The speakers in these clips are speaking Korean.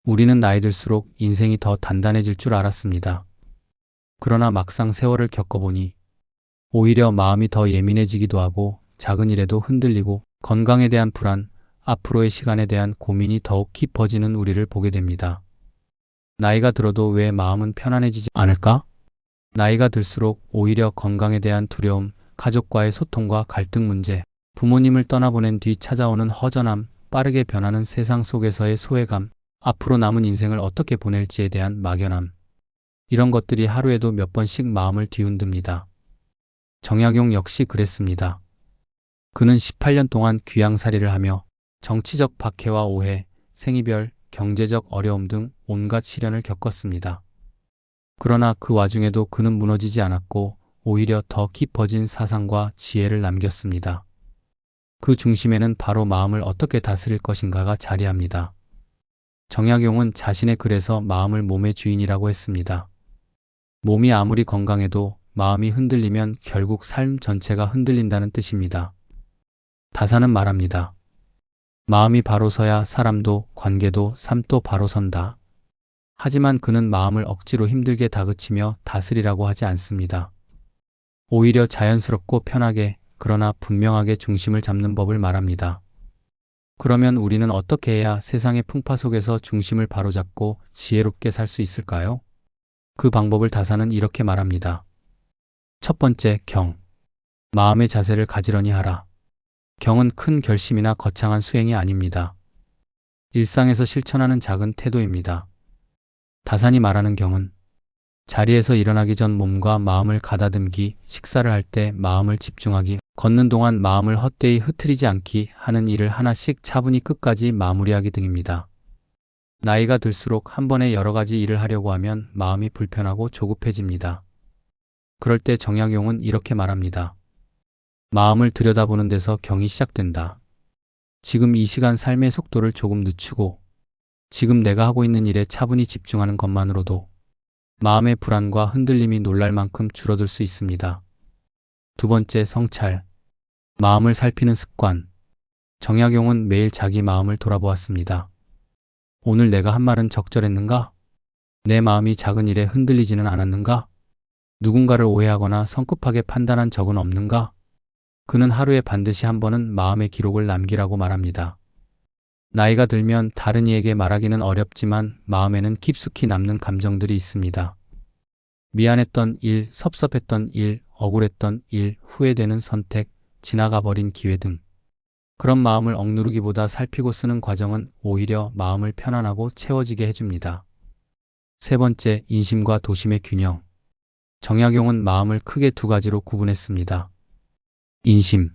우리는 나이 들수록 인생이 더 단단해질 줄 알았습니다. 그러나 막상 세월을 겪어보니 오히려 마음이 더 예민해지기도 하고 작은 일에도 흔들리고 건강에 대한 불안, 앞으로의 시간에 대한 고민이 더욱 깊어지는 우리를 보게 됩니다. 나이가 들어도 왜 마음은 편안해지지 않을까? 나이가 들수록 오히려 건강에 대한 두려움, 가족과의 소통과 갈등 문제, 부모님을 떠나보낸 뒤 찾아오는 허전함, 빠르게 변하는 세상 속에서의 소외감, 앞으로 남은 인생을 어떻게 보낼지에 대한 막연함, 이런 것들이 하루에도 몇 번씩 마음을 뒤흔듭니다. 정약용 역시 그랬습니다. 그는 18년 동안 귀양살이를 하며 정치적 박해와 오해, 생이별, 경제적 어려움 등 온갖 시련을 겪었습니다. 그러나 그 와중에도 그는 무너지지 않았고 오히려 더 깊어진 사상과 지혜를 남겼습니다. 그 중심에는 바로 마음을 어떻게 다스릴 것인가가 자리합니다. 정약용은 자신의 글에서 마음을 몸의 주인이라고 했습니다. 몸이 아무리 건강해도 마음이 흔들리면 결국 삶 전체가 흔들린다는 뜻입니다. 다사는 말합니다. 마음이 바로 서야 사람도 관계도 삶도 바로 선다. 하지만 그는 마음을 억지로 힘들게 다그치며 다스리라고 하지 않습니다. 오히려 자연스럽고 편하게 그러나 분명하게 중심을 잡는 법을 말합니다. 그러면 우리는 어떻게 해야 세상의 풍파 속에서 중심을 바로잡고 지혜롭게 살 수 있을까요? 그 방법을 다사는 이렇게 말합니다. 첫 번째, 경. 마음의 자세를 가지런히 하라. 경은 큰 결심이나 거창한 수행이 아닙니다. 일상에서 실천하는 작은 태도입니다. 다산이 말하는 경은 자리에서 일어나기 전 몸과 마음을 가다듬기, 식사를 할 때 마음을 집중하기, 걷는 동안 마음을 헛되이 흐트리지 않기 하는 일을 하나씩 차분히 끝까지 마무리하기 등입니다. 나이가 들수록 한 번에 여러 가지 일을 하려고 하면 마음이 불편하고 조급해집니다. 그럴 때 정약용은 이렇게 말합니다. 마음을 들여다보는 데서 경이 시작된다. 지금 이 시간 삶의 속도를 조금 늦추고 지금 내가 하고 있는 일에 차분히 집중하는 것만으로도 마음의 불안과 흔들림이 놀랄 만큼 줄어들 수 있습니다. 두 번째, 성찰. 마음을 살피는 습관. 정약용은 매일 자기 마음을 돌아보았습니다. 오늘 내가 한 말은 적절했는가? 내 마음이 작은 일에 흔들리지는 않았는가? 누군가를 오해하거나 성급하게 판단한 적은 없는가? 그는 하루에 반드시 한 번은 마음의 기록을 남기라고 말합니다. 나이가 들면 다른 이에게 말하기는 어렵지만 마음에는 깊숙이 남는 감정들이 있습니다. 미안했던 일, 섭섭했던 일, 억울했던 일, 후회되는 선택, 지나가 버린 기회 등. 그런 마음을 억누르기보다 살피고 쓰는 과정은 오히려 마음을 편안하고 채워지게 해줍니다. 세 번째, 인심과 도심의 균형. 정약용은 마음을 크게 두 가지로 구분했습니다. 인심,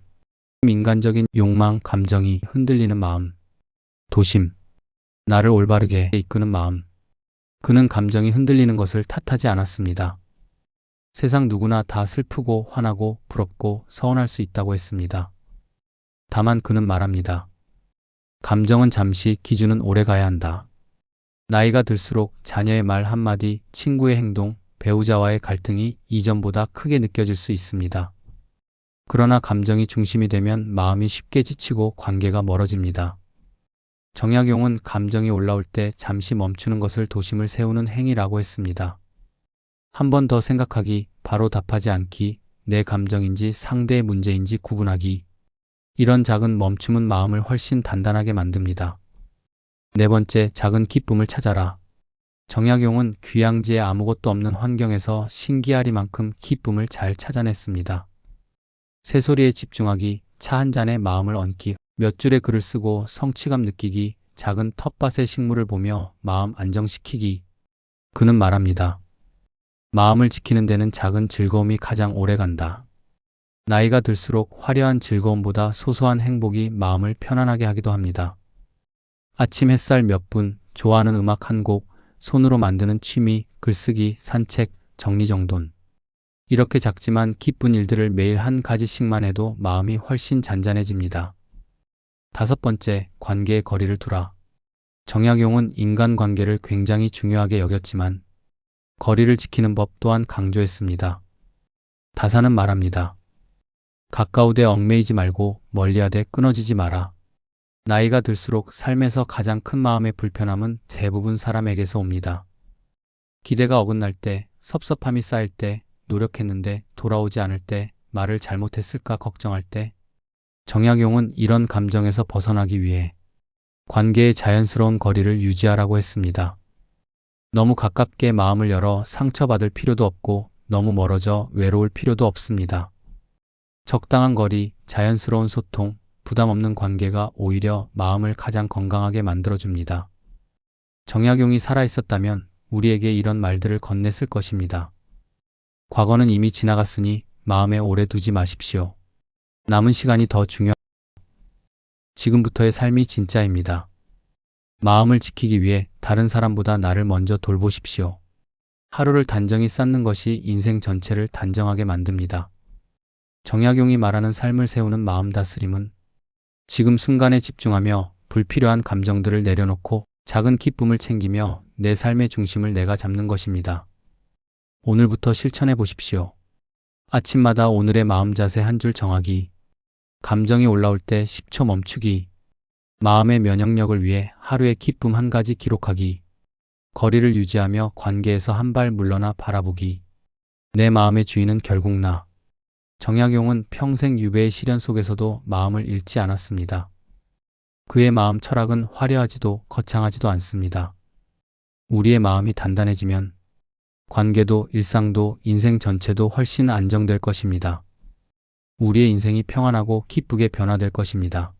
인간적인 욕망, 감정이 흔들리는 마음. 도심, 나를 올바르게 이끄는 마음. 그는 감정이 흔들리는 것을 탓하지 않았습니다. 세상 누구나 다 슬프고 화나고 부럽고 서운할 수 있다고 했습니다. 다만 그는 말합니다. 감정은 잠시, 기준은 오래 가야 한다. 나이가 들수록 자녀의 말 한마디, 친구의 행동, 배우자와의 갈등이 이전보다 크게 느껴질 수 있습니다. 그러나 감정이 중심이 되면 마음이 쉽게 지치고 관계가 멀어집니다. 정약용은 감정이 올라올 때 잠시 멈추는 것을 도심을 세우는 행위라고 했습니다. 한 번 더 생각하기, 바로 답하지 않기, 내 감정인지 상대의 문제인지 구분하기. 이런 작은 멈춤은 마음을 훨씬 단단하게 만듭니다. 네 번째, 작은 기쁨을 찾아라. 정약용은 귀양지에 아무것도 없는 환경에서 신기하리만큼 기쁨을 잘 찾아냈습니다. 새소리에 집중하기, 차 한 잔에 마음을 얹기, 몇 줄의 글을 쓰고 성취감 느끼기, 작은 텃밭의 식물을 보며 마음 안정시키기. 그는 말합니다. 마음을 지키는 데는 작은 즐거움이 가장 오래 간다. 나이가 들수록 화려한 즐거움보다 소소한 행복이 마음을 편안하게 하기도 합니다. 아침 햇살 몇 분, 좋아하는 음악 한 곡, 손으로 만드는 취미, 글쓰기, 산책, 정리정돈. 이렇게 작지만 기쁜 일들을 매일 한 가지씩만 해도 마음이 훨씬 잔잔해집니다. 다섯 번째, 관계의 거리를 두라. 정약용은 인간관계를 굉장히 중요하게 여겼지만 거리를 지키는 법 또한 강조했습니다. 다사는 말합니다. 가까우되 얽매이지 말고 멀리하되 끊어지지 마라. 나이가 들수록 삶에서 가장 큰 마음의 불편함은 대부분 사람에게서 옵니다. 기대가 어긋날 때, 섭섭함이 쌓일 때, 노력했는데 돌아오지 않을 때, 말을 잘못했을까 걱정할 때, 정약용은 이런 감정에서 벗어나기 위해 관계의 자연스러운 거리를 유지하라고 했습니다. 너무 가깝게 마음을 열어 상처받을 필요도 없고 너무 멀어져 외로울 필요도 없습니다. 적당한 거리, 자연스러운 소통, 부담 없는 관계가 오히려 마음을 가장 건강하게 만들어줍니다. 정약용이 살아있었다면 우리에게 이런 말들을 건넸을 것입니다. 과거는 이미 지나갔으니 마음에 오래 두지 마십시오. 남은 시간이 더 중요합니다. 지금부터의 삶이 진짜입니다. 마음을 지키기 위해 다른 사람보다 나를 먼저 돌보십시오. 하루를 단정히 쌓는 것이 인생 전체를 단정하게 만듭니다. 정약용이 말하는 삶을 세우는 마음 다스림은 지금 순간에 집중하며 불필요한 감정들을 내려놓고 작은 기쁨을 챙기며 내 삶의 중심을 내가 잡는 것입니다. 오늘부터 실천해 보십시오. 아침마다 오늘의 마음 자세 한 줄 정하기, 감정이 올라올 때 10초 멈추기, 마음의 면역력을 위해 하루의 기쁨 한 가지 기록하기, 거리를 유지하며 관계에서 한 발 물러나 바라보기. 내 마음의 주인은 결국 나. 정약용은 평생 유배의 시련 속에서도 마음을 잃지 않았습니다. 그의 마음 철학은 화려하지도 거창하지도 않습니다. 우리의 마음이 단단해지면 관계도 일상도 인생 전체도 훨씬 안정될 것입니다. 우리의 인생이 평안하고 기쁘게 변화될 것입니다.